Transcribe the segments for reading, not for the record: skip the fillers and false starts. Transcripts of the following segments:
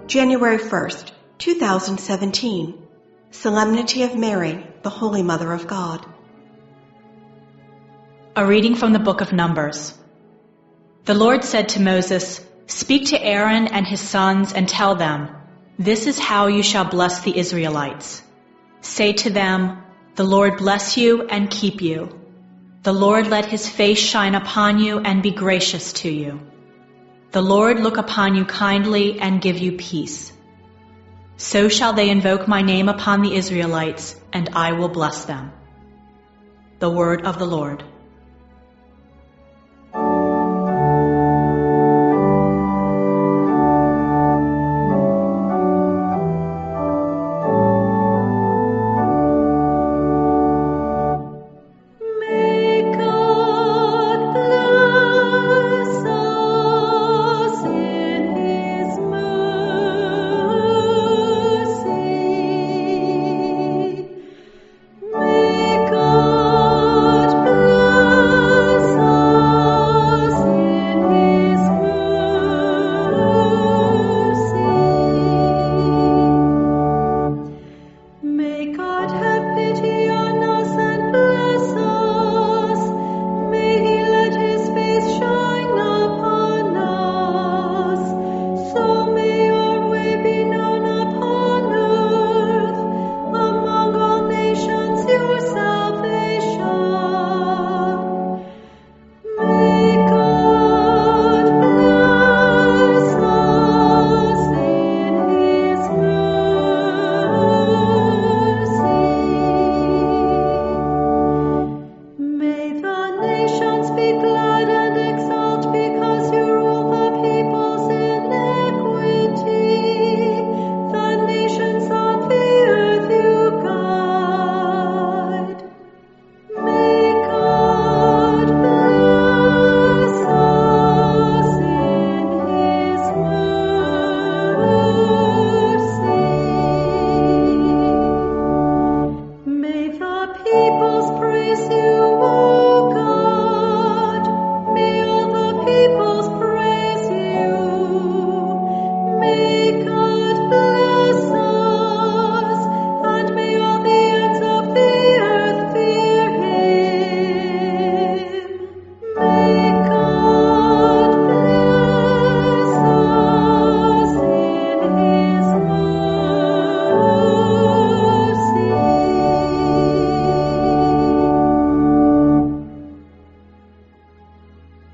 January 1st, 2017. Solemnity of Mary, the Holy Mother of God. A reading from the book of Numbers. The Lord said to Moses, "Speak to Aaron and his sons and tell them, 'This is how you shall bless the Israelites. Say to them, the Lord bless you and keep you. The Lord let his face shine upon you and be gracious to you. The Lord look upon you kindly and give you peace. So shall they invoke my name upon the Israelites, and I will bless them.'" The word of the Lord.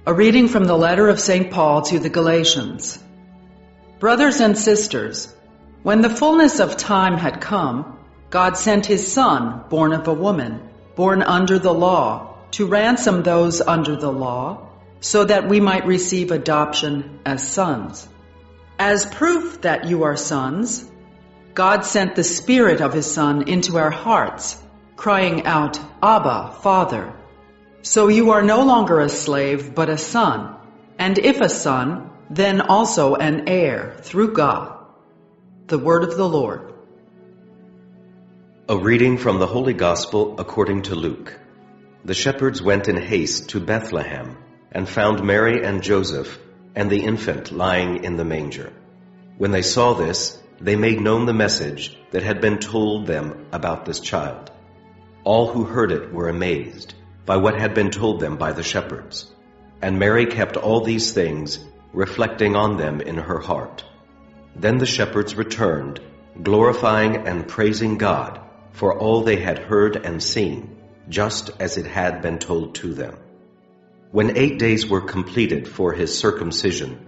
A reading from the letter of St. Paul to the Galatians. Brothers and sisters, when the fullness of time had come, God sent his Son, born of a woman, born under the law, to ransom those under the law, so that we might receive adoption as sons. As proof that you are sons, God sent the Spirit of his Son into our hearts, crying out, "Abba, Father." So you are no longer a slave, but a son, and if a son, then also an heir through God. The word of the Lord. A reading from the Holy Gospel according to Luke. The shepherds went in haste to Bethlehem and found Mary and Joseph and the infant lying in the manger. When they saw this, they made known the message that had been told them about this child. All who heard it were amazed by what had been told them by the shepherds. And Mary kept all these things, reflecting on them in her heart. Then the shepherds returned, glorifying and praising God for all they had heard and seen, just as it had been told to them. When 8 days were completed for his circumcision,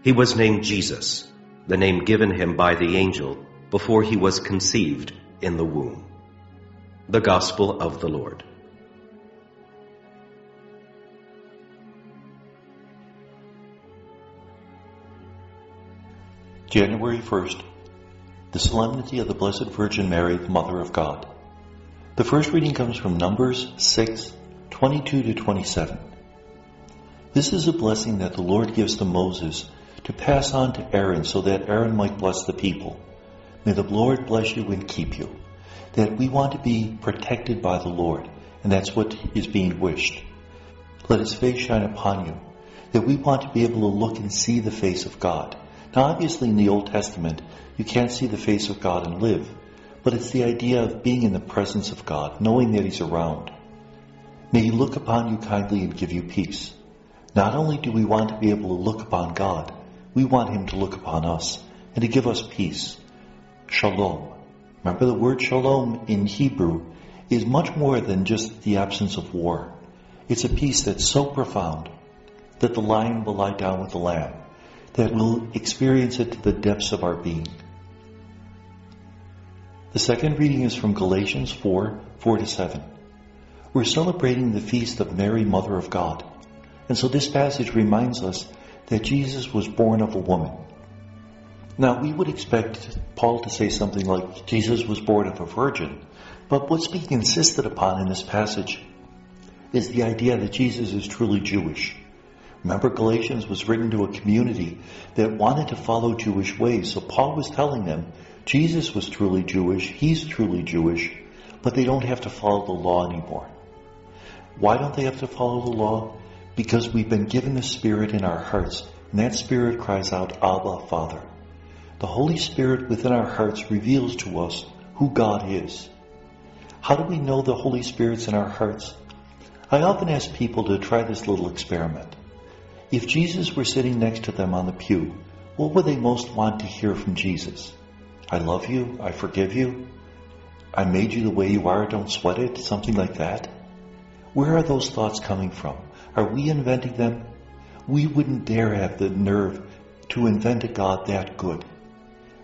he was named Jesus, the name given him by the angel before he was conceived in the womb. The Gospel of the Lord. January 1st, the Solemnity of the Blessed Virgin Mary, the Mother of God. The first reading comes from Numbers 6:22 to 27. This is a blessing that the Lord gives to Moses to pass on to Aaron so that Aaron might bless the people. May the Lord bless you and keep you. That we want to be protected by the Lord, and that's what is being wished. Let his face shine upon you. That we want to be able to look and see the face of God. Now obviously in the Old Testament, you can't see the face of God and live, but it's the idea of being in the presence of God, knowing that He's around. May He look upon you kindly and give you peace. Not only do we want to be able to look upon God, we want Him to look upon us and to give us peace. Shalom. Remember, the word shalom in Hebrew is much more than just the absence of war. It's a peace that's so profound that the lion will lie down with the lamb, that we'll experience it to the depths of our being. The second reading is from Galatians 4:4-7. We're celebrating the feast of Mary, Mother of God. And so this passage reminds us that Jesus was born of a woman. Now, we would expect Paul to say something like, Jesus was born of a virgin. But what's being insisted upon in this passage is the idea that Jesus is truly Jewish. Remember, Galatians was written to a community that wanted to follow Jewish ways. So Paul was telling them, Jesus was truly Jewish, He's truly Jewish, but they don't have to follow the law anymore. Why don't they have to follow the law? Because we've been given the Spirit in our hearts, and that Spirit cries out, Abba, Father. The Holy Spirit within our hearts reveals to us who God is. How do we know the Holy Spirit's in our hearts? I often ask people to try this little experiment. If Jesus were sitting next to them on the pew, what would they most want to hear from Jesus? I love you, I forgive you, I made you the way you are, don't sweat it, something like that. Where are those thoughts coming from? Are we inventing them? We wouldn't dare have the nerve to invent a God that good.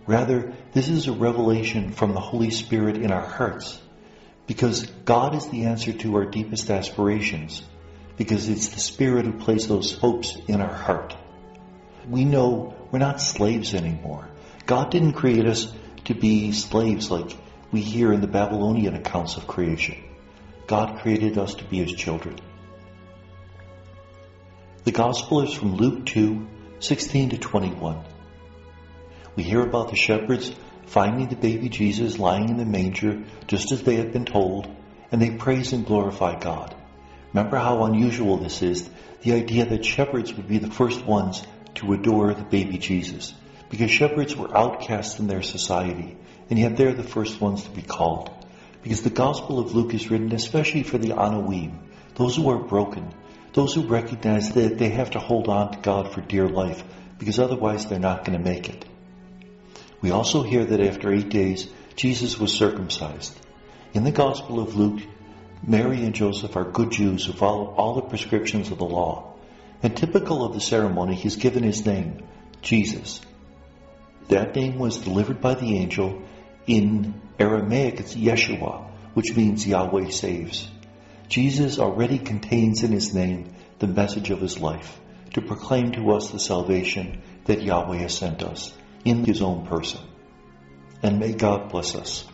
Rather, this is a revelation from the Holy Spirit in our hearts, because God is the answer to our deepest aspirations, because it's the Spirit who placed those hopes in our heart. We know we're not slaves anymore. God didn't create us to be slaves like we hear in the Babylonian accounts of creation. God created us to be His children. The Gospel is from Luke 2:16-21. We hear about the shepherds finding the baby Jesus lying in the manger just as they had been told, and they praise and glorify God. Remember how unusual this is, the idea that shepherds would be the first ones to adore the baby Jesus, because shepherds were outcasts in their society, and yet they're the first ones to be called. Because the Gospel of Luke is written especially for the Anoim, those who are broken, those who recognize that they have to hold on to God for dear life, because otherwise they're not going to make it. We also hear that after 8 days, Jesus was circumcised. In the Gospel of Luke, Mary and Joseph are good Jews who follow all the prescriptions of the law. And typical of the ceremony, He's given His name, Jesus. That name was delivered by the angel. In Aramaic, it's Yeshua, which means Yahweh saves. Jesus already contains in His name the message of His life, to proclaim to us the salvation that Yahweh has sent us in His own person. And may God bless us.